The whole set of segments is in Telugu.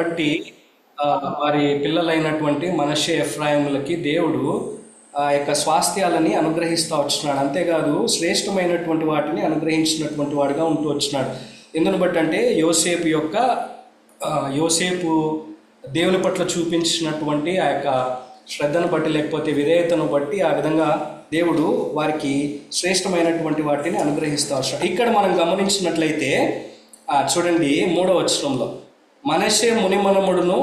బట్టి వారి పిల్లలైనటువంటి మనష్షే ఎఫ్రాయిములకి దేవుడు ఆ యొక్క స్వాస్థ్యాలని అనుగ్రహిస్తూ వచ్చినాడు. అంతేకాదు శ్రేష్టమైనటువంటి వాటిని అనుగ్రహించినటువంటి వాడుగా ఉంటూ వచ్చినాడు. ఎందును బట్టి అంటే యోసేపు దేవుని పట్ల చూపించినటువంటి ఆ యొక్క శ్రద్ధను బట్టి, లేకపోతే విధేయతను బట్టి ఆ విధంగా దేవుడు వారికి శ్రేష్టమైనటువంటి వాటిని అనుగ్రహిస్తూ వచ్చాడు. ఇక్కడ మనం గమనించినట్లయితే చూడండి 3వ వచనంలో, మనష్షే మునిమనముడును,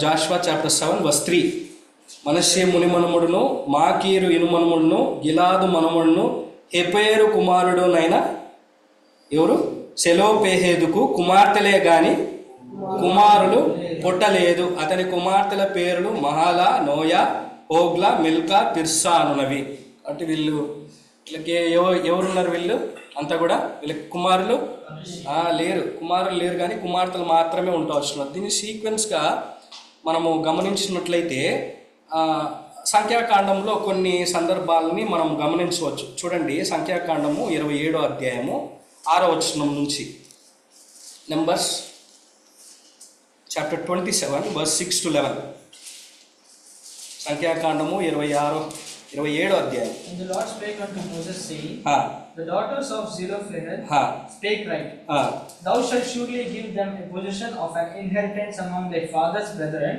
జాషువా చాప్టర్ 7:3, మనష్షే మునిమనముడును, మాకీరు ఇనుమనముడును, గిలాదు మనముడును, హెపెరు కుమారుడునైన ఎవరు సెలోపెహేదుకు కుమార్తెలే గాని కుమారులు పుట్టలేదు. అతని కుమార్తెల పేర్లు మహాలా, నోయా, హోగ్లా, మిల్కా, తిర్సా అనునవి. అంటే వీళ్ళకి ఎవరున్నారు? వీళ్ళు అంతా కూడా వీళ్ళకి కుమారులు లేరు కానీ కుమార్తెలు మాత్రమే ఉంటా వస్తున్నారు. దీని సీక్వెన్స్గా మనము గమనించినట్లయితే సంఖ్యాకాండంలో కొన్ని సందర్భాలని మనం గమనించవచ్చు. చూడండి, సంఖ్యాకాండము 27వ అధ్యాయము 6వ వచనం నుంచి, నెంబర్స్ చాప్టర్ 27 verse 6 to 11. సంఖ్యాకాండము 27వ అధ్యాయం. And the Lord spake unto Moses, saying, The daughters of Zelophehad spake right. Thou shalt surely give them a possession of an inheritance among their father's brethren,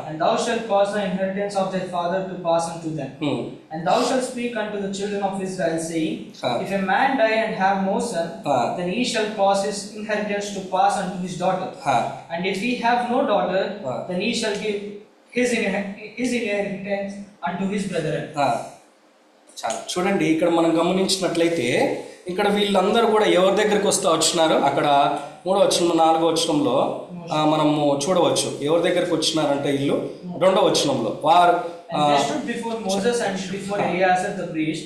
and thou shalt cause the inheritance of their father to pass unto them. And thou shalt speak unto the children of Israel, saying, If a man die and have no son, then he shall cause his inheritance to pass unto his daughter. And if he have no daughter, then he shall give his inheritance unto his brethren. చాలా చూడండి, ఇక్కడ మనం గమనించినట్లయితే ఇక్కడ వీళ్ళందరూ కూడా ఎవరి దగ్గరికి వస్తూ వచ్చినారు. అక్కడ 3వ వచనం 4వ వచనంలో మనము చూడవచ్చు ఎవరి దగ్గరికి వచ్చినారంటే వీళ్ళు 2వ వచనంలో వారు And they stood before Moses and before Eleazar the priest,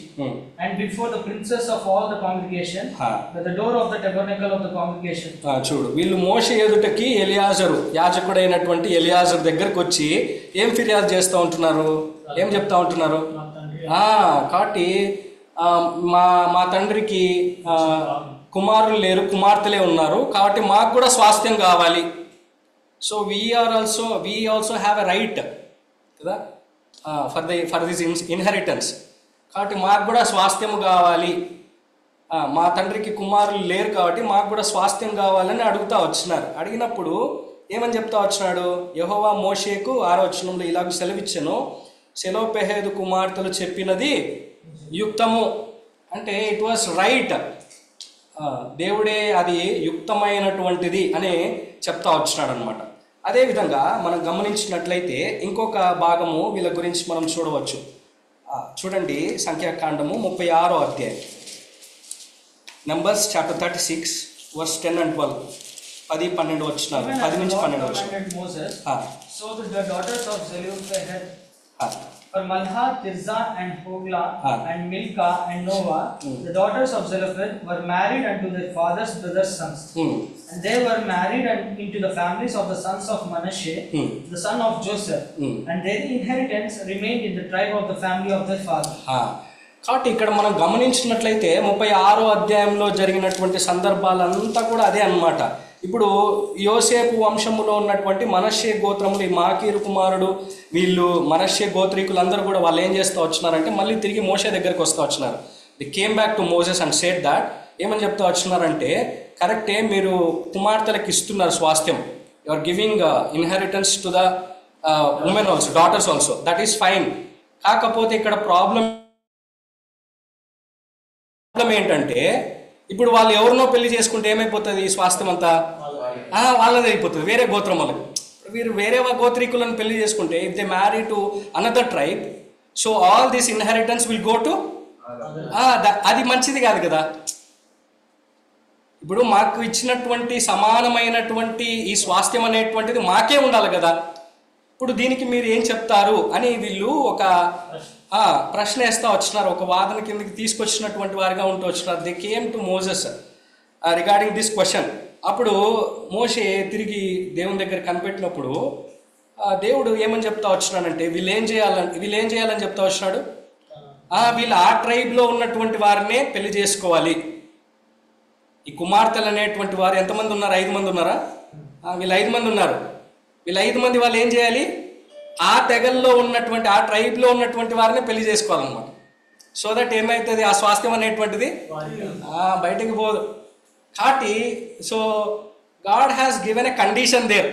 and before the princes of all the congregation, at the door of the tabernacle of the congregation. చూడు, వీళ్ళు మోషే ఎదుటకి ఎలియాజరు, యాజకుడైనటువంటి ఎలియాజరు దగ్గరకు వచ్చి ఏం ఫిర్యాదు చేస్తూ ఉంటున్నారు, ఏం చెప్తా ఉంటున్నారు? కాబట్టి మా తండ్రికి కుమారులు లేరు, కుమార్తెలే ఉన్నారు, కాబట్టి మాకు కూడా స్వాస్థ్యం కావాలి. So we also have a right కదా ఫర్ దిస్ ఇన్హెరిటెన్స్. కాబట్టి మాకు కూడా స్వాస్థ్యం కావాలి, మా తండ్రికి కుమారులు లేరు కాబట్టి మాకు కూడా స్వాస్థ్యం కావాలని అడుగుతూ వచ్చినారు. అడిగినప్పుడు ఏమని చెప్తా వచ్చినాడు? యెహోవా మోషేకు 6వ వచనంలో ఇలాగ సెలవిచ్చెను, సెలోపెహేదు కుమార్తెలు చెప్పినది యుక్తము. అంటే ఇట్ వాస్ రైట్, దేవుడే అది యుక్తమైనటువంటిది అని చెప్తా వచ్చినాడు అనమాట. అదేవిధంగా మనం గమనించినట్లయితే ఇంకొక భాగము వీళ్ళ గురించి మనం చూడవచ్చు. చూడండి, సంఖ్యాకాండము 36వ అధ్యాయం, నెంబర్స్ చాప్టర్ 36 verse 10 and 12, 10-12 వచ్చినారు, 10 నుంచి 12 వచ్చినారు. So the daughters of Zelophehad for Malha, Tirzah and Hoglah and Milcah and Noah, the daughters of Zelophehad were married unto their father's brothers' sons. And they were married into the families of the sons of Manasseh, the son of Joseph, and their inheritance remained in the tribe of the family of their father. కాబట్టి ఇక్కడ మనం గమనించినట్లయితే 36వ అధ్యాయంలో జరిగినటువంటి సందర్భాలంతా కూడా అదే అన్నమాట. ఇప్పుడు యోసేపు వంశములో ఉన్నటువంటి మనష్షే గోత్రములు, ఈ మాకీరు కుమారుడు, వీళ్ళు మనష్షే గోత్రీకులందరూ కూడా వాళ్ళు ఏం చేస్తూ వచ్చినారంటే మళ్ళీ తిరిగి మోషే దగ్గరికి వస్తూ వచ్చినారు. They came back to Moses and said that, ఏమని చెప్తూ వచ్చినారంటే కరెక్టే, మీరు కుమార్తెలకు ఇస్తున్నారు స్వాస్థ్యం, you are giving inheritance to the women also, daughters also, that is fine. కాకపోతే ఇక్కడ ప్రాబ్లం ఏంటంటే ఇప్పుడు వాళ్ళు ఎవరినో పెళ్లి చేసుకుంటే ఏమైపోతుంది? ఈ స్వాస్థ్యం అంతా వాళ్ళది అయిపోతుంది, వేరే గోత్రం వాళ్ళకి. వీరు వేరే గోత్రీకులను పెళ్లి చేసుకుంటే if they marry to another tribe, so all this inheritance will go to, అది మంచిది కాదు కదా. ఇప్పుడు మాకు ఇచ్చినటువంటి సమానమైనటువంటి ఈ స్వాస్థ్యం అనేటువంటిది మాకే ఉండాలి కదా. ఇప్పుడు దీనికి మీరు ఏం చెప్తారు అని వీళ్ళు ఒక ప్రశ్న వేస్తూ వచ్చినారు, ఒక వాదన కిందకి తీసుకొచ్చినటువంటి వారిగా ఉంటూ వచ్చినారు. They came to Moses regarding this question. అప్పుడు మోషే తిరిగి దేవుని దగ్గర కనిపెట్టినప్పుడు దేవుడు ఏమని చెప్తా వచ్చినాడంటే వీళ్ళు ఏం చేయాలని చెప్తా వచ్చినాడు? వీళ్ళు ఆ ట్రైబ్లో ఉన్నటువంటి వారినే పెళ్లి చేసుకోవాలి. ఈ కుమార్తెలు అనేటువంటి వారు ఎంతమంది ఉన్నారు? 5 మంది ఉన్నారా? వీళ్ళు 5 మంది ఉన్నారు. వీళ్ళు 5 మంది వాళ్ళు ఏం చేయాలి? ఆ తెగల్లో ఉన్నటువంటి, ఆ ట్రైబ్లో ఉన్నటువంటి వారిని పెళ్లి చేసుకోవాలన్నమాట. సో దట్ ఏమవుతుంది, ఆ స్వాస్థ్యం అనేటువంటిది బయటికి పోదు. కాబట్టి so God has given a condition there.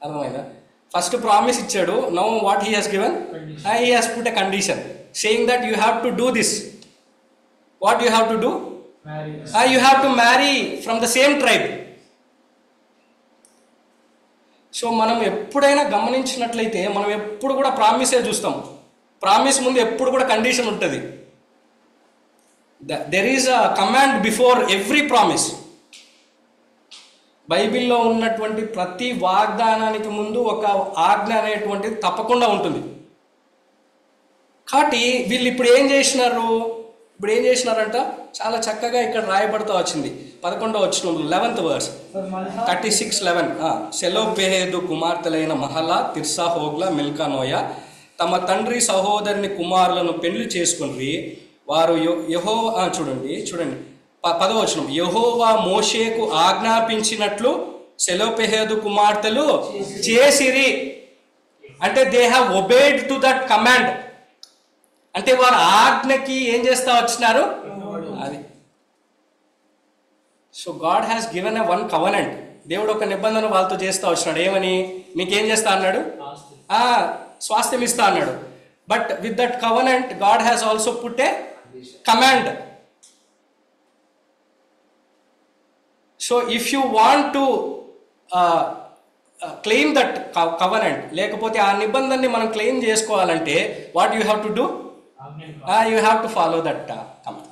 అర్థమైందా? ఫస్ట్ ప్రామిస్ ఇచ్చాడు. Now what he has given? He has put a condition saying that you have to do this. What you have to do? You have to marry from the same tribe. So మనం ఎప్పుడైనా గమనించినట్లయితే మనం ఎప్పుడు కూడా ప్రామిసే చూస్తాం. ప్రామిస్ ముందు ఎప్పుడు కూడా కండిషన్ ఉంటుంది. There is a command before every promise. బైబిల్లో ఉన్నటువంటి ప్రతి వాగ్దానానికి ముందు ఒక ఆజ్ఞ అనేటువంటిది తప్పకుండా ఉంటుంది. కాబట్టి వీళ్ళు ఇప్పుడు ఏం చేసినారంట, చాలా చక్కగా ఇక్కడ రాయబడుతూ వచ్చింది 11వ వచనం 11th verse 36:11. సెలోపెహేదు కుమార్తెలైన Mahlah, Tirzah, Hoglah, Milcah, Noah తమ తండ్రి సహోదరుని కుమారులను పెళ్లి చేసుకుని వారు చూడండి 10వ వచనం, యెహోవా మోషేకు ఆజ్ఞాపించినట్లు సెలోపెహేదు కుమార్తెలు చేసిరి. అంటే they have obeyed to that command. అంటే వారు ఆజ్ఞకి ఏం చేస్తా వచ్చినారు అది. So God has given a one covenant. దేవుడు ఒక నిబంధన వాళ్ళతో చేస్తా వచ్చినాడు. ఏమని? మీకేం చేస్తా అన్నాడు? స్వాస్థ్యం ఇస్తా అన్నాడు. But with that covenant God has also put a command. So if you want to claim that covenant, లేకపోతే ఆ నిబంధనని మనం క్లెయిమ్ చేసుకోవాలంటే what you have to do? You have to follow that command.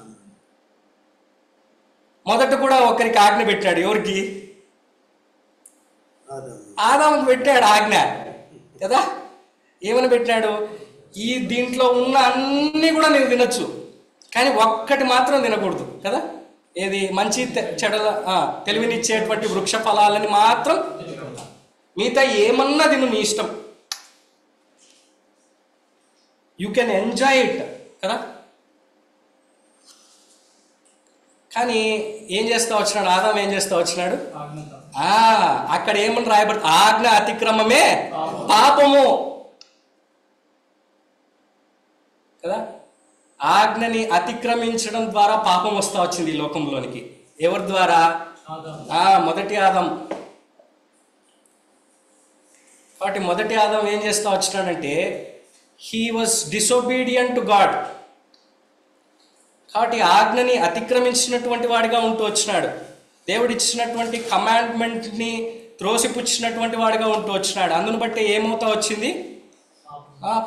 మొదట కూడా ఒకరికి ఆజ్ఞ పెట్టాడు. ఎవరికి? ఆదాముకు పెట్టాడు ఆజ్ఞ కదా. ఏమని పెట్టాడు? ఈ దీంట్లో ఉన్న అన్నీ కూడా నేను తినొచ్చు, కానీ ఒక్కటి మాత్రం తినకూడదు కదా. ఏది? మంచి చెడల తెలివినిచ్చేటువంటి వృక్ష ఫలాలని మాత్రం, మిగతా ఏమన్నా తిను నీ ఇష్టం, యూ కెన్ ఎంజాయ్ ఇట్ కదా. కానీ ఏం చేస్తా వచ్చినాడు ఆదాం? ఏం చేస్తా వచ్చినాడు? అక్కడ ఏమని రాయబడుతుంది? ఆజ్ఞ అతిక్రమమే పాపము కదా. ఆజ్ఞని అతిక్రమించడం ద్వారా పాపం వస్తా వచ్చింది ఈ లోకంలోనికి. ఎవరి ద్వారా? మొదటి ఆదాం. కాబట్టి మొదటి ఆదాం ఏం చేస్తా వచ్చినాడంటే he was disobedient to God. కాబట్టి ఆజ్ఞని అతిక్రమించినటువంటి వాడిగా ఉంటూ వచ్చినాడు. దేవుడు ఇచ్చినటువంటి కమాండ్మెంట్ని త్రోసిపుచ్చినటువంటి వాడిగా ఉంటూ వచ్చినాడు. అందును బట్టి ఏమవుతా వచ్చింది?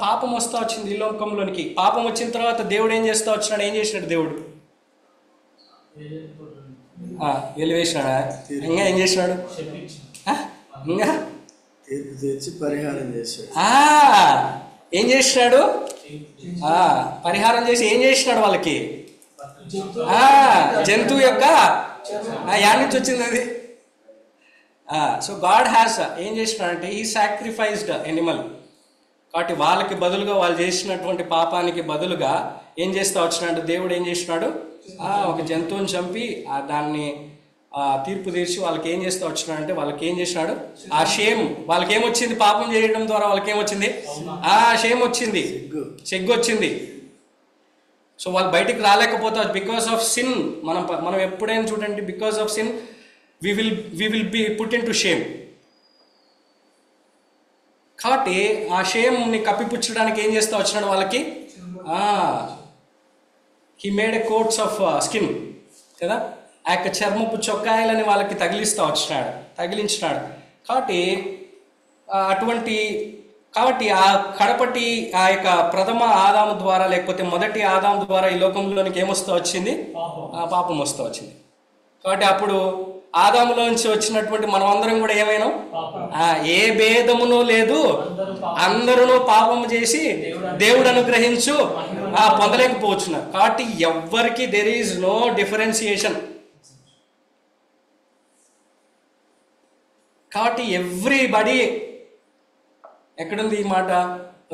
పాపం వస్తూ వచ్చింది ఈ లోకంలోనికి. పాపం వచ్చిన తర్వాత దేవుడు ఏం చేస్తా వచ్చినాడు? ఏం చేసినాడు దేవుడు? వెలివేసినాడా? ఇంకా ఏం చేసినాడు? ఇంకా పరిహారం చేశాడు. ఏం చేసినాడు? పరిహారం చేసి ఏం చేసినాడు? వాళ్ళకి జంతువు యొక్క యాడ్ నుంచి వచ్చింది అది. సో గాడ్ హ్యాస్ ఏం చేసినాడంటే ఈ సాక్రిఫైస్డ్ ఎనిమల్. కాబట్టి వాళ్ళకి బదులుగా, వాళ్ళు చేసినటువంటి పాపానికి బదులుగా ఏం చేస్తా వచ్చినాడు? దేవుడు ఏం చేసినాడు? ఒక జంతువుని చంపి దాన్ని తీర్పు తీర్చి వాళ్ళకి ఏం చేస్తా వచ్చినాడు అంటే వాళ్ళకి ఏం చేసినాడు? ఆ షేమ్ వాళ్ళకి ఏమొచ్చింది? పాపం చేయడం ద్వారా వాళ్ళకి ఏమొచ్చింది? షేమ్ వచ్చింది, సిగ్గు వచ్చింది. సో వాళ్ళు బయటికి రాలేకపోతారు బికాస్ ఆఫ్ సిన్. మనం ఎప్పుడైనా చూడండి, because of sin we will be put into shame. కాబట్టి ఆ షేమ్ని కప్పిపుచ్చడానికి ఏం చేస్తా వచ్చినాడు వాళ్ళకి? He made a coats of skin కదా. ఆ యొక్క చర్మపు చొక్కాయలని వాళ్ళకి తగిలించినాడు. కాబట్టి ఆ కడపటి ఆ యొక్క ప్రథమ ఆదాము ద్వారా, లేకపోతే మొదటి ఆదాము ద్వారా ఈ లోకంలోనికి ఏమొస్తూ వచ్చింది? పాపం వస్తూ వచ్చింది. కాబట్టి అప్పుడు ఆదాములోంచి వచ్చినటువంటి మనం అందరం కూడా ఏమైనా ఏ భేదమునో లేదు, అందరూ పాపము చేసి దేవుడు అనుగ్రహించు పొందలేకపోతున్నారు. కాబట్టి ఎవ్వరికి దెర్ ఈజ్ నో డిఫరెన్సియేషన్. కాబట్టి ఎవ్రీబడి, ఎక్కడుంది ఈ మాట?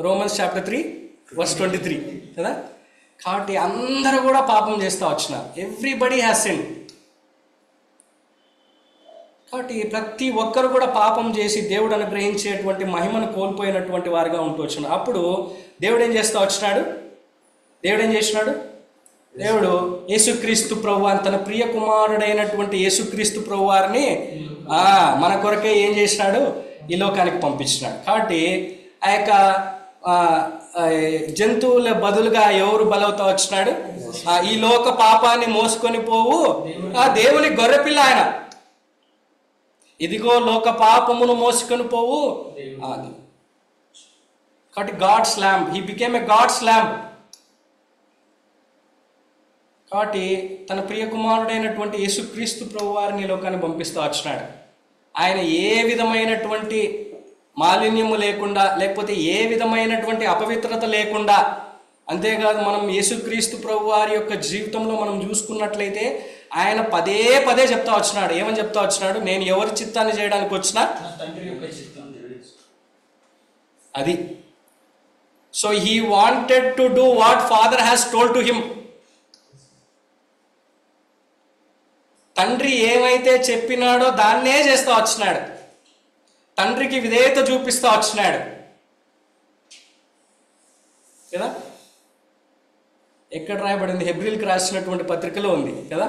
రోమన్స్ చాప్టర్ 3 verse 23 కదా. కాబట్టి అందరూ కూడా పాపం చేస్తూ వచ్చినారు. Everybody has sin. కాబట్టి ప్రతి ఒక్కరు కూడా పాపం చేసి దేవుడు అనుగ్రహించేటువంటి మహిమను కోల్పోయినటువంటి వారిగా ఉంటూ వచ్చినాడు. అప్పుడు దేవుడు ఏం చేస్తూ వచ్చినాడు? దేవుడు యేసుక్రీస్తు ప్రభువారిని, తన ప్రియ కుమారుడైనటువంటి యేసుక్రీస్తు ప్రభువారిని మన కొరకే ఏం చేసినాడు? ఈ లోకానికి పంపించినాడు. కాబట్టి ఆ యొక్క జంతువుల బదులుగా ఎవరు బలవుతా వచ్చినాడు? ఈ లోక పాపాన్ని మోసుకొని పోవు దేవుని గొర్రెపిల్ల ఆయన. ఇదిగో లోక పాపమును మోసుకొని పోవు అది. కాబట్టి God's lamb, he became a God's lamb. కాబట్టి తన ప్రియ కుమారుడైనటువంటి యేసుక్రీస్తు ప్రభువారిని లోకాన్ని పంపిస్తూ వచ్చినాడు. ఆయన ఏ విధమైనటువంటి మాలిన్యము లేకుండా, లేకపోతే ఏ విధమైనటువంటి అపవిత్రత లేకుండా, అంతేకాదు మనం యేసుక్రీస్తు ప్రభువారి యొక్క జీవితంలో మనం చూసుకున్నట్లయితే ఆయన పదే పదే చెప్తా వచ్చినాడు. ఏమని చెప్తా వచ్చినాడు? నేను ఎవరి చిత్తాన్ని చేయడానికి వచ్చినా అది. So he wanted to do what father has told to him. తండ్రి ఏమైతే చెప్పినాడో దాన్నే చేస్తూ వచ్చినాడు. తండ్రికి విధేయత చూపిస్తూ వచ్చినాడు కదా. ఎక్కడ రాయబడింది? హెబ్రీలకు రాసినటువంటి పత్రికలో ఉంది కదా.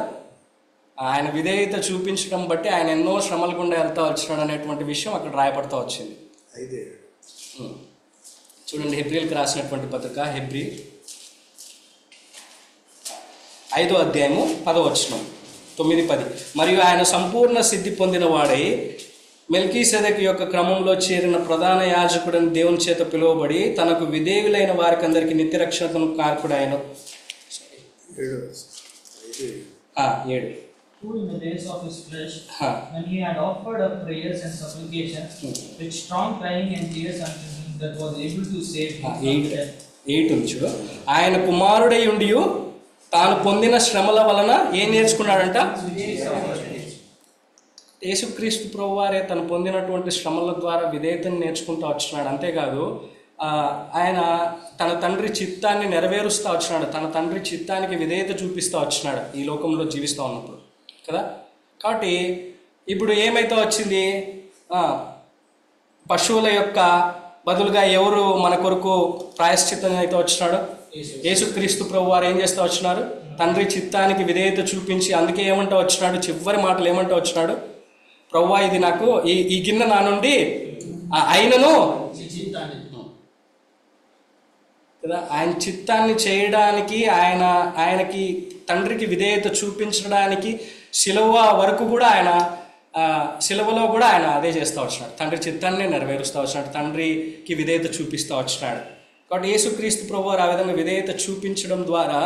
ఆయన విధేయత చూపించడం బట్టి ఆయన ఎన్నో శ్రమల గుండా వెళ్తా వచ్చినాడు అనేటువంటి విషయం అక్కడ రాయబడుతూ వచ్చింది. చూడండి, హెబ్రీలకు రాసినటువంటి పత్రిక, హెబ్రీ 5వ అధ్యాయము 10వ వచనం, 9-10. మరియు ఆయన సంపూర్ణ సిద్ధి పొందిన వాడై మెల్కీసెదెకు యొక్క క్రమంలో చేరిన ప్రధాన యాజకుడని దేవుని చేత పిలువబడి తనకు విధేయులైన వారికి అందరికీ నిత్య రక్షణకు కారకుడాయను. 7. Who in the days of his flesh, when he had offered up prayers and supplications with strong crying and tears unto him that was able to save him from death. 8 ఉంచు. ఆయన కుమారుడై ఉండి తాను పొందిన శ్రమల వలన ఏం నేర్చుకున్నాడంట? యేసుక్రీస్తు ప్రభువారే తను పొందినటువంటి శ్రమల ద్వారా విధేయతను నేర్చుకుంటూ వచ్చినాడు. అంతేకాదు ఆయన తన తండ్రి చిత్తాన్ని నెరవేరుస్తూ వచ్చినాడు. తన తండ్రి చిత్తానికి విధేయత చూపిస్తూ వచ్చినాడు ఈ లోకంలో జీవిస్తూ ఉన్నప్పుడు కదా. కాబట్టి ఇప్పుడు ఏమైతే వచ్చింది? పశువుల యొక్క బదులుగా ఎవరు మన కొరకు ప్రాయశ్చిత్తం అయితే వచ్చినాడు? యేసుక్రీస్తు ప్రభువారు ఏం చేస్తూ వచ్చినారు? తండ్రి చిత్తానికి విధేయత చూపించి, అందుకే ఏమంటూ వచ్చినాడు? చివరి మాటలు ఏమంటూ వచ్చినాడు? ప్రభువా, ఇది నాకు ఈ గిన్నె నా నుండి అయినను కదా. ఆయన చిత్తాన్ని చేయడానికి, ఆయనకి తండ్రికి విధేయత చూపించడానికి శిలువ వరకు కూడా శిలువలో కూడా ఆయన అదే చేస్తూ వచ్చినాడు. తండ్రి చిత్తాన్ని నెరవేరుస్తూ వచ్చినాడు, తండ్రికి విధేయత చూపిస్తూ వచ్చినాడు. కాబట్టి యేసుక్రీస్తు ప్రభువారు ఆ విధంగా విధేయత చూపించడం ద్వారా,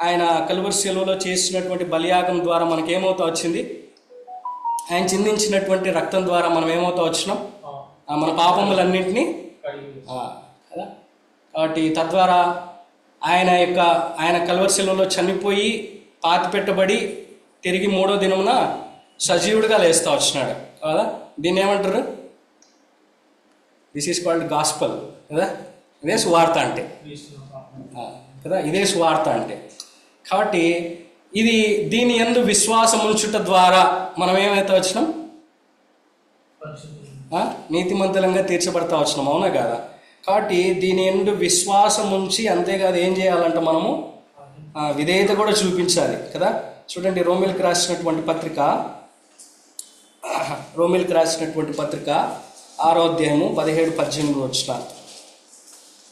ఆయన కల్వరి శిలువలో చేసినటువంటి బలియాగం ద్వారా మనకేమవుతా వచ్చింది? ఆయన చిందించినటువంటి రక్తం ద్వారా మనం ఏమవుతా వచ్చినాం? మన పాపములన్నింటినీ కదా. కాబట్టి తద్వారా ఆయన కల్వరి శిలువలో చనిపోయి పాతి పెట్టబడి తిరిగి 3వ దినమున సజీవుడిగా లేస్తూ వచ్చినాడు కదా. దీన్ని ఏమంటారు? దిస్ ఈస్ కాల్డ్ గాస్పల్ కదా. ఇదే సువార్త అంటే కదా, ఇదే సువార్త అంటే. కాబట్టి దీని యందు విశ్వాసం ఉంచుట ద్వారా మనం ఏమైతే వచ్చినాం? నీతిమంతులంగా తీర్చబడతా వచ్చినాం, అవునా కదా. కాబట్టి దీని యందు విశ్వాసం ఉంచి, అంతేకాదు ఏం చేయాలంట? మనము విధేయత కూడా చూపించాలి కదా. చూడండి, రోమిలకు రాసినటువంటి పత్రిక 6వ అధ్యాయము 17-18 వచనాలు.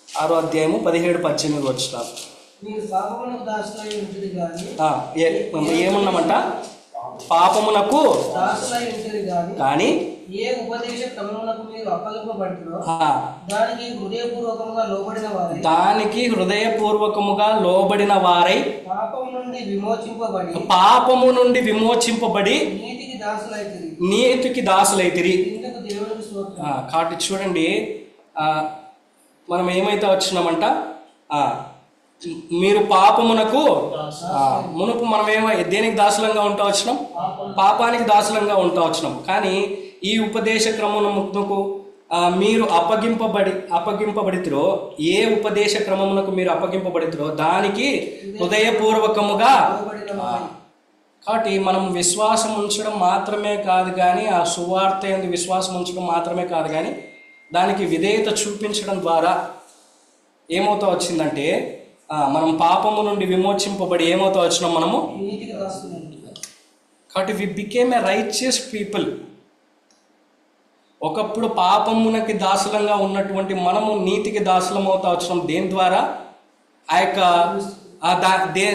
6వ అధ్యాయము 17-18 వచనాలు. ఏమున్నామంట? పాపమునకు కానీ ఏ ఉపదేశ క్రమమునకు మీరు అప్పగింపబడినో దానికి హృదయపూర్వకముగా లోబడిన వారై పాపము నుండి విమోచింపబడి నీతికి దాసులైతిరి. కాబట్టి చూడండి, మనం ఏమైతే వచ్చినామంట? మీరు పాపమునకు మునుపు మనం దేనికి దాసులంగా ఉంటా వచ్చినాం? పాపానికి దాసులంగా ఉంటా వచ్చినాం. కానీ ఈ ఉపదేశ క్రమమునకు మీరు అప్పగింపబడితిరో, ఏ ఉపదేశ క్రమమునకు మీరు అప్పగింపబడితిరో దానికి హృదయపూర్వకముగా. కాబట్టి మనం విశ్వాసం ఉంచడం మాత్రమే కాదు కానీ, ఆ సువార్త యందు విశ్వాసం ఉంచడం మాత్రమే కాదు కానీ, దానికి విధేయత చూపించడం ద్వారా ఏమవుతా వచ్చిందంటే మనం పాపము నుండి విమోచింపబడి ఏమవుతా వచ్చినాం మనము. కాబట్టి we became a righteous people. ఒకప్పుడు పాపమునకి దాసులంగా ఉన్నటువంటి మనము నీతికి దాసులం అవుతా వచ్చినాం. దేని ద్వారా? ఆ యొక్క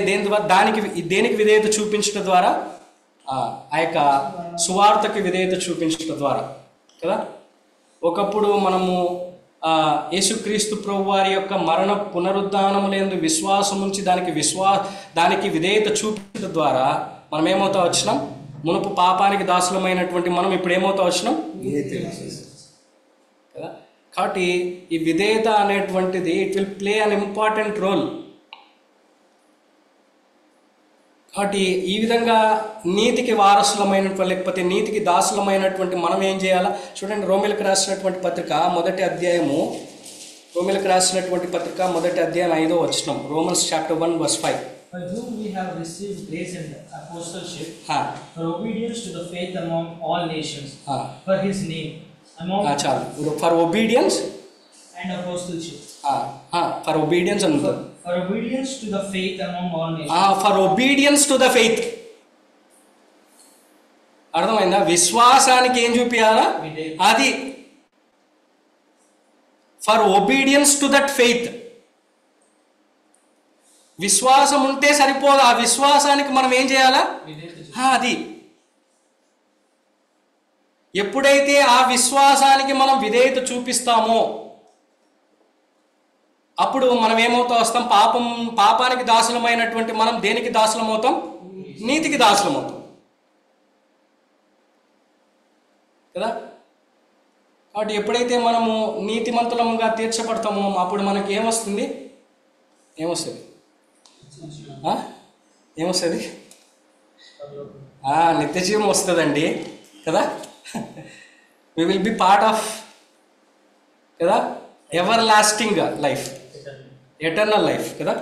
దేని ద్వారా దేనికి విధేయత చూపించడం ద్వారా, ఆ యొక్క సువార్తకి విధేయత చూపించడం ద్వారా కదా. ఒకప్పుడు మనము యేసుక్రీస్తు ప్రభువారి యొక్క మరణ పునరుద్ధానములందు విశ్వాసం ఉంచి దానికి విధేయత చూపించడం ద్వారా మనం ఏమవుతా వచ్చినాం, మునుపు పాపానికి దాసులమైనటువంటి మనం ఇప్పుడు ఏమవుతా వచ్చినాం కదా. కాబట్టి ఈ విధేయత అనేటువంటిది it will play an important role. కాబట్టి ఈ విధంగా నీతికి వారసులమైనటువంటి లేకపోతే నీతికి దాసులమైనటువంటి మనం ఏం చేయాలా చూడండి. రోమిలకు రాసినటువంటి పత్రిక మొదటి అధ్యాయము, రోమిలకు రాసినటువంటి పత్రిక మొదటి అధ్యాయం 5వ వచనం, Romans chapter 1 verse 5. For whom we have received grace and apostleship, for obedience to the faith among all nations, for his name, among for obedience and apostleship, for obedience and for obedience to the faith among all nations, for obedience to the faith. అర్థమైందా? విశ్వాసానికి ఏం చూపియాలా? అది for obedience to that faith. విశ్వాసం ఉంటే సరిపోదు, ఆ విశ్వాసానికి మనం ఏం చేయాలా? అది ఎప్పుడైతే ఆ విశ్వాసానికి మనం విధేయత చూపిస్తామో అప్పుడు మనం ఏమవుతా వస్తాం, పాపానికి దాసులమైనటువంటి మనం దేనికి దాసులం అవుతాం? నీతికి దాసులం అవుతాం కదా. కాబట్టి ఎప్పుడైతే మనము నీతిమంతులముగా తీర్చబడతామో అప్పుడు మనకి ఏమొస్తుంది? ఏమొస్తుంది? నిత్య జీవం వస్తుందండి కదా. We will be part of కదా everlasting life, eternal life కదా.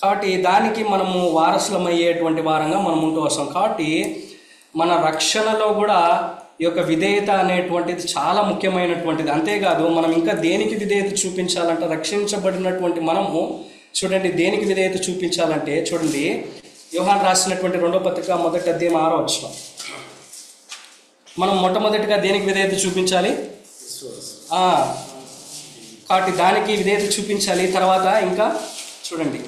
కాబట్టి దానికి మనము వారసులమయ్యేటువంటి వారంగా మనం ఉంటూ వస్తాం. కాబట్టి మన రక్షణలో కూడా ఈ యొక్క విధేయత అనేటువంటిది చాలా ముఖ్యమైనటువంటిది. అంతేకాదు మనం ఇంకా దేనికి విధేయత చూపించాలంటే, రక్షించబడినటువంటి మనము చూడండి దేనికి విధేయత చూపించాలంటే, చూడండి యోహాను రాసినటువంటి 2వ పత్రిక మొదటి అధ్యాయం 6వ వచనం. మనం మొట్టమొదటిగా దేనికి విధేయత చూపించాలి? కాబట్టి దానికి విధేయత చూపించాలి. తర్వాత ఇంకా చూడండి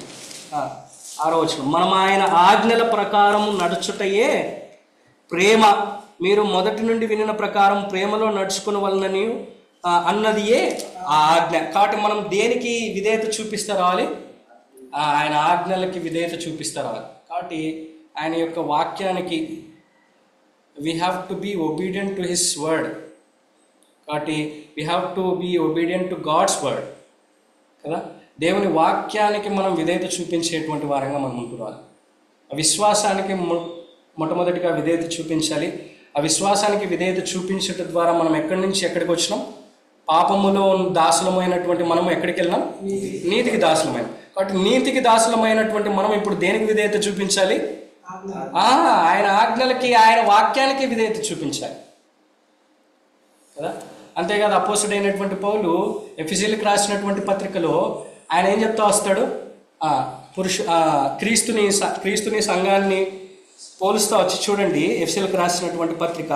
6వ వచనం, మనం ఆయన ఆజ్ఞల ప్రకారం నడుచుటయే ప్రేమ, మీరు మొదటి నుండి వినిన ప్రకారం ప్రేమలో నడుచుకుని వలనని అన్నదియే ఆ ఆజ్ఞ. కాబట్టి మనం దేనికి విధేయత చూపిస్తూ రావాలి? ఆయన ఆజ్ఞలకి విధేయత చూపిస్తూ రావాలి. కాబట్టి ఆయన యొక్క వాక్యానికి we have to be obedient to his word. కాబట్టి we have to be obedient to God's word కదా. దేవుని వాక్యానికి మనం విధేయత చూపించేటువంటి వారంగా మనం ఉంటున్నాం. ఆ విశ్వాసానికి మొట్టమొదటిగా విధేయత చూపించాలి. ఆ విశ్వాసానికి విధేయత చూపించడం ద్వారా మనం ఎక్కడి నుంచి ఎక్కడికి వచ్చినాం? పాపములో దాసులమైనటువంటి మనం ఎక్కడికి వెళ్ళినాం? నీతికి దాసులమైన. కాబట్టి నీతికి దాసులమైనటువంటి మనం ఇప్పుడు దేనికి విధేయత చూపించాలి? ఆయన ఆజ్ఞలకి, ఆయన వాక్యానికి విధేయత చూపించాలి కదా. అంతేకాదు అపోస్తలుడైనటువంటి పౌలు ఎఫెసీయులకు రాసినటువంటి పత్రికలో ఆయన ఏం చెప్తా వస్తాడు? క్రీస్తుని సంఘాన్ని పోలుస్తా వచ్చి చూడండి. ఎఫెసీయులకు రాసినటువంటి పత్రిక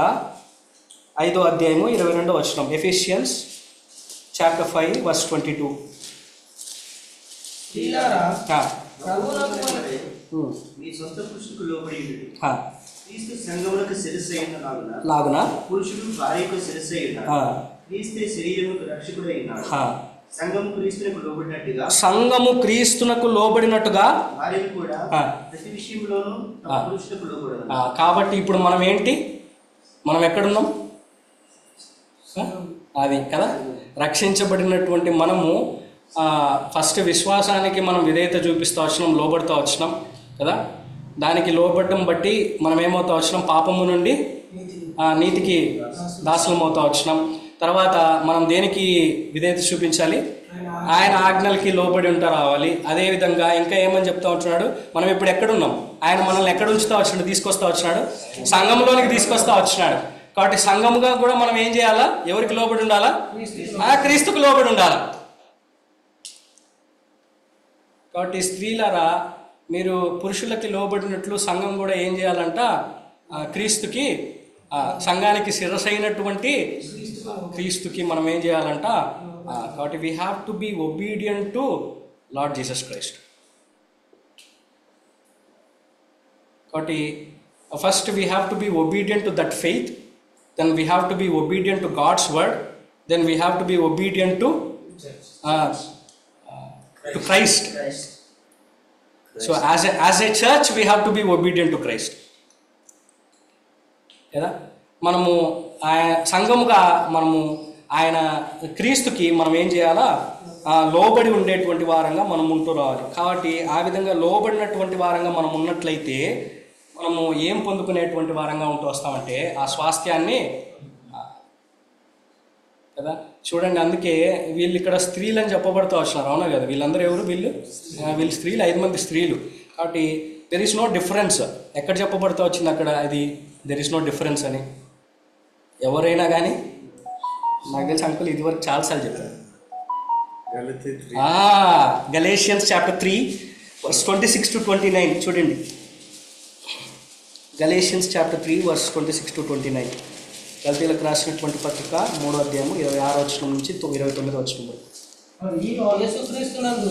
5వ అధ్యాయము 22వ వచనం, ఎఫెసియన్స్ chapter 5 verse 22. మీ సొంత పురుషులకు లోబడి క్రీస్తు సంఘములకు శిరస్సైన లాగున పురుషుడు భార్యకు శిరస్సైన క్రీస్తే శరీరముకు రక్షకుడై ఉన్నాడు. సంఘము క్రీస్తునకు లోబడినట్టుగా భార్యలు కూడా ప్రతి విషయంలోనూ పురుషులకు లోబడాలి. కాబట్టి ఇప్పుడు మనం ఏంటి? మనం ఎక్కడున్నాం? అది కదా, రక్షించబడినటువంటి మనము ఫస్ట్ విశ్వాసానికి మనం విధేయత చూపిస్తూ వచ్చినాం, లోబడుతూ వచ్చినాం కదా. దానికి లోబడడం బట్టి మనం ఏమవుతా వచ్చినాం? పాపము నుండి నీతికి దాసులం అవుతా వచ్చినాం. తర్వాత మనం దేనికి విధేయత చూపించాలి? ఆయన ఆజ్ఞలకి లోబడి ఉంటా రావాలి. అదేవిధంగా ఇంకా ఏమని చెప్తా ఉంటున్నాడు, మనం ఇప్పుడు ఎక్కడున్నాం, ఆయన మనల్ని ఎక్కడ ఉంచుతా వచ్చినాడు, తీసుకొస్తా వచ్చినాడు, సంఘంలోనికి తీసుకొస్తా వచ్చినాడు. కాబట్టి సంఘముగా కూడా మనం ఏం చేయాలా, ఎవరికి లోబడి ఉండాలా, క్రీస్తుకు లోబడి ఉండాలా. కాబట్టి స్త్రీలారా, మీరు పురుషులకి లోబడినట్లు సంఘం కూడా ఏం చేయాలంట, క్రీస్తుకి, సంఘానికి శిరసైనటువంటి క్రీస్తుకి మనం ఏం చేయాలంట. కాబట్టి we have to be obedient to Lord Jesus Christ. కాబట్టి first we have to be obedient to that faith, then we have to be obedient to God's word, then we have to be obedient to Christ. So as a church we have to be obedient to Christ. కదా, మనము సంఘముగా మనము ఆయన క్రీస్తుకి మనం ఏం చేయాలా, లోబడి ఉండేటువంటి వారంగా మనం ఉంటూ రావాలి. కాబట్టి ఆ విధంగా లోబడినటువంటి వారంగా మనం ఉన్నట్లయితే మనము ఏం పొందుకునేటువంటి వారంగా ఉంటూ వస్తామంటే ఆ స్వాస్థ్యాన్ని కదా. చూడండి, అందుకే వీళ్ళు ఇక్కడ స్త్రీలు అని చెప్పబడుతూ వచ్చినారు, అవునా కదా. వీళ్ళందరూ ఎవరు, వీళ్ళు స్త్రీలు, 5 మంది స్త్రీలు. కాబట్టి దెర్ ఈస్ నో డిఫరెన్స్. ఎక్కడ చెప్పబడుతూ వచ్చింది అక్కడ, అది దెర్ ఈస్ నో డిఫరెన్స్ అని. ఎవరైనా కానీ, నాకు తెలిసి అంకుల్ ఇదివరకు చాలాసార్లు చెప్పారు. గలేషియన్స్ చాప్టర్ 3 verse 26 to 29 చూడండి. Galatians chapter 3 verse 26 to 29. గల్తీలకు రాసినటువంటి పత్రిక 3వ అధ్యాయము 26వ వచనం నుంచి 29వ వచనం వరకు. యేసుక్రీస్తునందు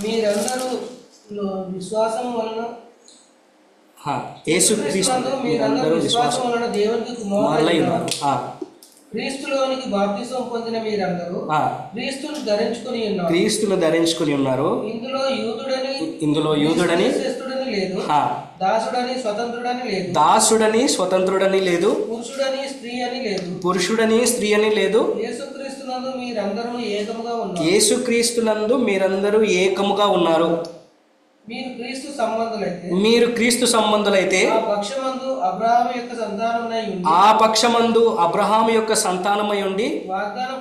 మీరందరూ విశ్వాసం వలన విశ్వాసం వలన దేవునికి కుమారులై ఉన్నారు. క్రీస్తులోనికి బాప్తిసం పొందిన మీరందరూ క్రీస్తును ధరించుకుని ఉన్నారు. ఇందులో యూదుడని లేదు, దాసుడని స్వతంత్రుడని లేదు, పురుషుడని స్త్రీ అని లేదు. యేసుక్రీస్తునందు మీరందరూ ఏకముగా ఉన్నారు. మీరు క్రీస్తు సంబంధులైతే ఆ పక్షమందు అబ్రహాము యొక్క సంతానమై ఉండి వాగ్దాన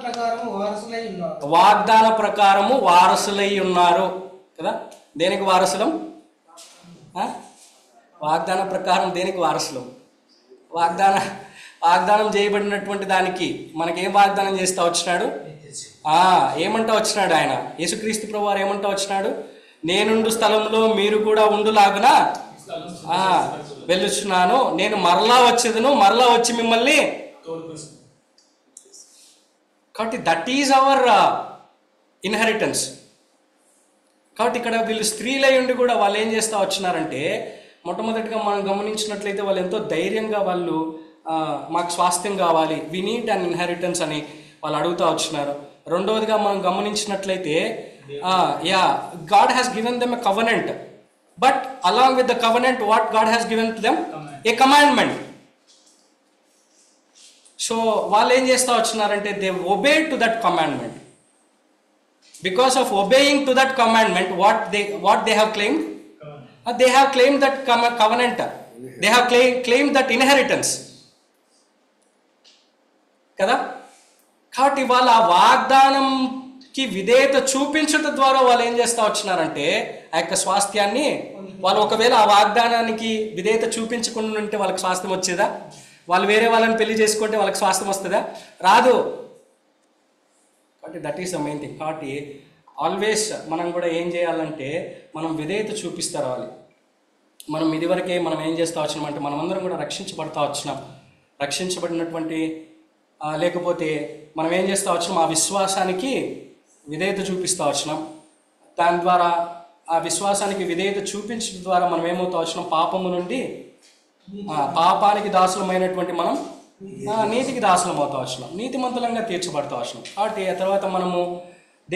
ప్రకారము వారసులై ఉన్నారు కదా. దేనికి వారసులం? వాగ్దాన ప్రకారం దేనికి వారసులం? వాగ్దానం చేయబడినటువంటి దానికి మనకేం వాగ్దానం చేస్తా వచ్చినాడు? ఏమంటా వచ్చినాడు ఆయన? యేసుక్రీస్తు ప్రభువారు ఏమంటా వచ్చినాడు? నేనుండు స్థలంలో మీరు కూడా ఉండులాగున వెళ్ళుచున్నాను, నేను మరలా వచ్చి మిమ్మల్ని. కాబట్టి దట్ ఈజ్ అవర్ ఇన్హెరిటెన్స్. కాబట్టి ఇక్కడ వీళ్ళు స్త్రీలై ఉండి కూడా వాళ్ళు ఏం చేస్తూ వచ్చినారంటే, మొట్టమొదటిగా మనం గమనించినట్లయితే వాళ్ళు ఎంతో ధైర్యంగా వాళ్ళు మాకు స్వాస్థ్యం కావాలి, వి నీడ్ అన్ ఇన్హెరిటెన్స్ అని వాళ్ళు అడుగుతూ వచ్చినారు. రెండవదిగా మనం గమనించినట్లయితే God has given them a covenant, but along with the covenant what God has given to them? A commandment. So వాళ్ళు ఏం చేస్తూ వచ్చినారంటే they obeyed to that commandment. Because of obeying to that commandment, what they have claimed? They have claimed that covenant. They have claimed that inheritance. కదా. కాబట్టి వాళ్ళ ఆ వాగ్దానంకి విధేయత చూపించడం ద్వారా వాళ్ళు ఏం చేస్తూ వచ్చినారంటే ఆ యొక్క స్వాస్థ్యాన్ని వాళ్ళు, ఒకవేళ ఆ వాగ్దానానికి విధేయత చూపించకుండా ఉంటే వాళ్ళకి స్వాస్థ్యం వచ్చేదా? వాళ్ళు వేరే వాళ్ళని పెళ్లి చేసుకుంటే వాళ్ళకి స్వాస్థ్యం వస్తుందా? రాదు. కాబట్టి that is the main thing. కాబట్టి ఆల్వేస్ మనం కూడా ఏం చేయాలంటే మనం విధేయత చూపిస్తూ రావాలి. మనం ఇదివరకే మనం ఏం చేస్తూ వచ్చినాం అంటే మనమందరం కూడా రక్షించబడతా వచ్చినాం. రక్షించబడినటువంటి లేకపోతే మనం ఏం చేస్తూ వచ్చినాం, ఆ విశ్వాసానికి విధేయత చూపిస్తూ వచ్చినాం. దాని ద్వారా ఆ విశ్వాసానికి విధేయత చూపించడం ద్వారా మనం ఏమవుతా వచ్చినాం, పాపము నుండి పాపానికి దాసులమైనటువంటి మనం నీతికి దాసులం అవుతా వచ్చినాం, నీతిమంతులంగా తీర్చబడతా వచ్చినాం. కాబట్టి ఆ తర్వాత మనము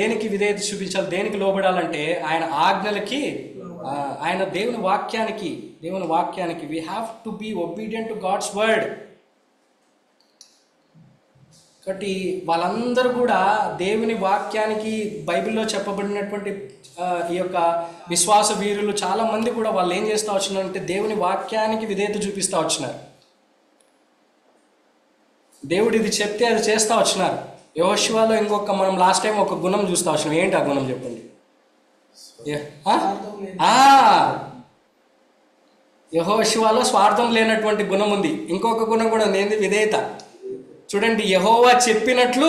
దేనికి విధేయత చూపించాలి, దేనికి లోబడాలంటే ఆయన ఆజ్ఞలకి, ఆయన దేవుని వాక్యానికి we have to be obedient to God's word. కాబట్టి వాళ్ళందరూ కూడా దేవుని వాక్యానికి, బైబిల్లో చెప్పబడినటువంటి ఈ యొక్క విశ్వాస వీరులు చాలామంది కూడా వాళ్ళు ఏం చేస్తూ వచ్చినారంటే దేవుని వాక్యానికి విధేయత చూపిస్తూ వచ్చినారు. దేవుడు ఇది చెప్తే అది చేస్తూ వచ్చినారు. యెహోషువలో ఇంకొక మనం లాస్ట్ టైం ఒక గుణం చూస్తా వచ్చినాం. ఏంటి ఆ గుణం చెప్పండి? యెహోషువలో స్వార్థం లేనటువంటి గుణం ఉంది. ఇంకొక గుణం కూడా ఉంది, ఏంది? విధేయత. చూడండి, యెహోవా చెప్పినట్లు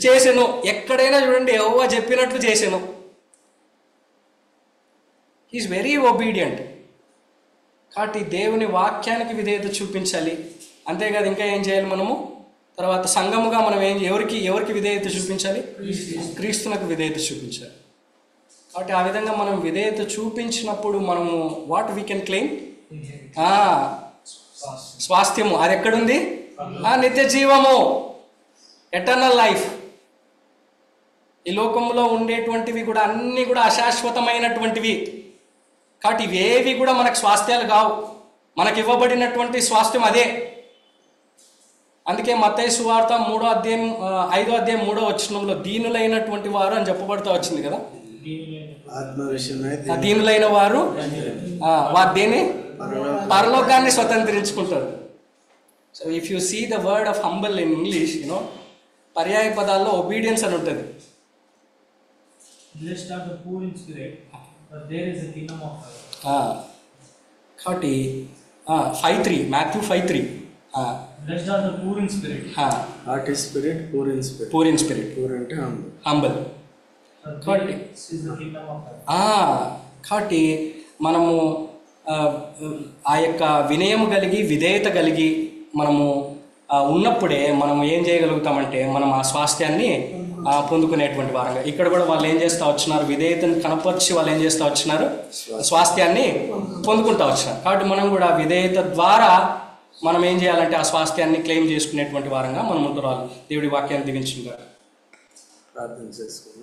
చేసెను. ఎక్కడైనా చూడండి, యెహోవా చెప్పినట్లు చేసెను. Is very obedient. కాబట్టి దేవుని వాక్యానికి విధేయత చూపించాలి. అంతేకాదు ఇంకా ఏం చేయాలి మనము? తర్వాత సంఘముగా మనం ఎవరికి విధేయత చూపించాలి? క్రీస్తునకు విధేయత చూపించాలి. కాబట్టి ఆ విధంగా మనం విధేయత చూపించినప్పుడు మనము వాట్ వీ కెన్ క్లెయిమ్? స్వాస్థ్యము. అది ఎక్కడుంది? నిత్య జీవము, ఎటర్నల్ లైఫ్. ఈ లోకంలో ఉండేటువంటివి కూడా అన్నీ కూడా అశాశ్వతమైనటువంటివి. కాబట్టి ఇవేవి కూడా మనకు స్వాస్థ్యాలు కావు. మనకి ఇవ్వబడినటువంటి స్వాస్థ్యం అదే. అందుకే మత్తయి సువార్త 5వ అధ్యాయం 3వ వచనంలో దీనులైనటువంటి వారు అని చెప్పబడుతూ వచ్చింది కదా. దీనులైన వారు దేన్ని? పరలోకాన్ని స్వతంత్రించుకుంటారు. So if you see the word of humble in English, పర్యాయ పదాల్లో ఒబీడియన్స్ అని ఉంటుంది. కాబట్టి 5:3 Matthew 5:3 Blessed are the poor in spirit. Heart is spirit, poor in spirit. Poor in spirit. Poor అంటే humble. కాబట్టి is the kingdom of heaven. కాబట్టి మనము ఆ యొక్క వినయము కలిగి విధేయత కలిగి మనము ఉన్నప్పుడే మనం ఏం చేయగలుగుతామంటే మనం ఆ స్వాస్థ్యాన్ని పొందుకునేటువంటి వారంగా. ఇక్కడ కూడా వాళ్ళు ఏం చేస్తూ వచ్చినారు? విధేయతను కనపరిచి వాళ్ళు ఏం చేస్తూ వచ్చినారు? స్వాస్థ్యాన్ని పొందుకుంటూ వచ్చినారు. కాబట్టి మనం కూడా విధేయత ద్వారా మనం ఏం చేయాలంటే ఆ స్వాస్థ్యాన్ని క్లెయిమ్ చేసుకునేటువంటి వారంగా మనం ఉంటురాలి. దేవుడి వాక్యాన్ని దీవించుగా ప్రార్థన చేసుకోండి.